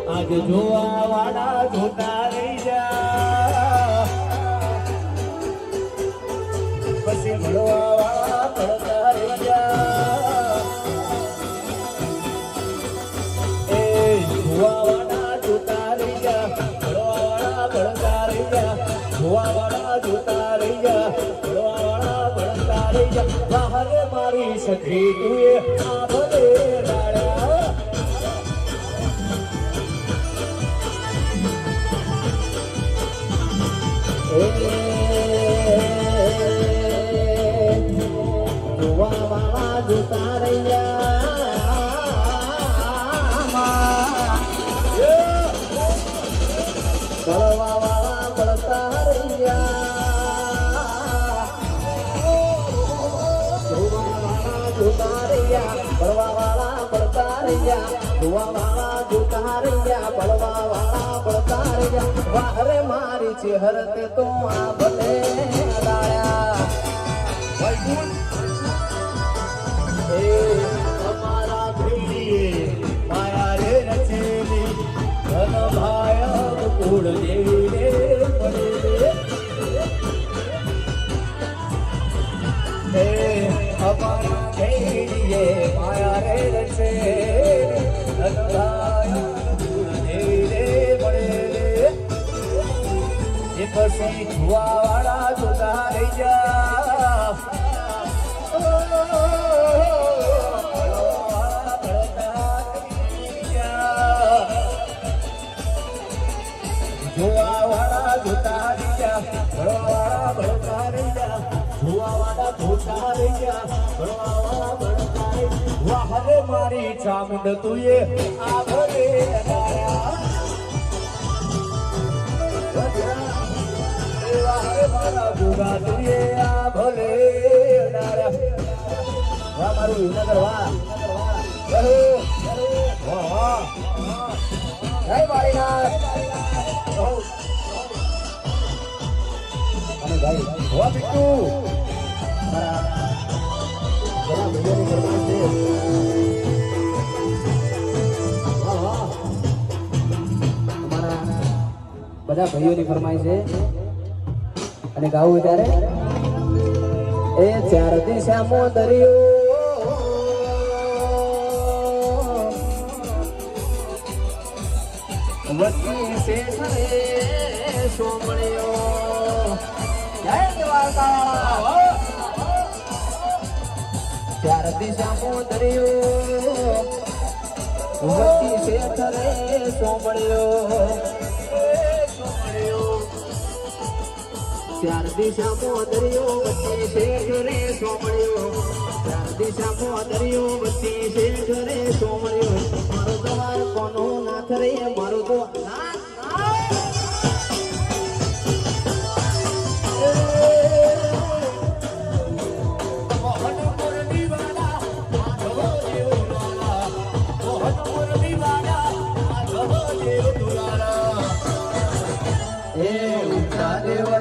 આજ જોવા વાળા જોતા રહી જા પછી મળવા વાળા પડતા રહી જા એ જોવા વાળા જોતા રહી જા મળવા વાળા પડતા રહી જા જોવા વાળા જોતા રહી જા મળવા વાળા પડતા રહી જા બહાર મારી સખી તુએ આ ભલે રાડ્યા જોવા વાળા જોતા રહ્યા પડવા વાળા પડતા રહ્યા જોવા વાળા જોતા રહ્યા પડવા વાળા પડતા રહ્યા જોવા વાળા જોતા રહ્યા પડવા વાળા પડતા રહ્યા વાહરે મારી ચહેરતે તો આ ભલે ડાળ્યા અમારા ભીડીએ માયા રે રચેલી ધન ભાયક કુળ દેવી રે પડે અમારા ભીડીએ માયા રે રચેલી ધન ભાયક કુળ દેવી રે પડે એ પછી જોવા વાળા જોતા રહી જા જોવા વાળા જોતા રહી જા ભણવા વાળા ભણતા રહી જા જોવા વાળા જોતા રહી જા ભણવા વાળા ભણતા રહી વાહરે મારી ચામુંડ તુએ આ ભલે લગાયા વાહરે મારા ગુગા તુએ આ ભલે લગાયા વાહ મારું વિનગર વાહ વાહ વાહ જય વાળીનાથ અને ભાઈ હોવા બિટ્ટુ મારા બધા ભાઈઓની ફરમાઈ છે અને ગાવું ત્યારે એ ચાર દિશામાં દરિયો વચ્ચે શેઠ રે સોમણિયો જય દ્વારકા ચાર દિશામાં દરિયો વચ્ચે શેઠ રે સોમણિયો ચાર દિશામાં દરિયો વચ્ચે શેઠ રે સોમણિયો ચાર દિશામાં દરિયો વચ્ચે શેઠ રે સોમણિયો મારો દ્વાર કોનો નાથ રે મારો તો દેવ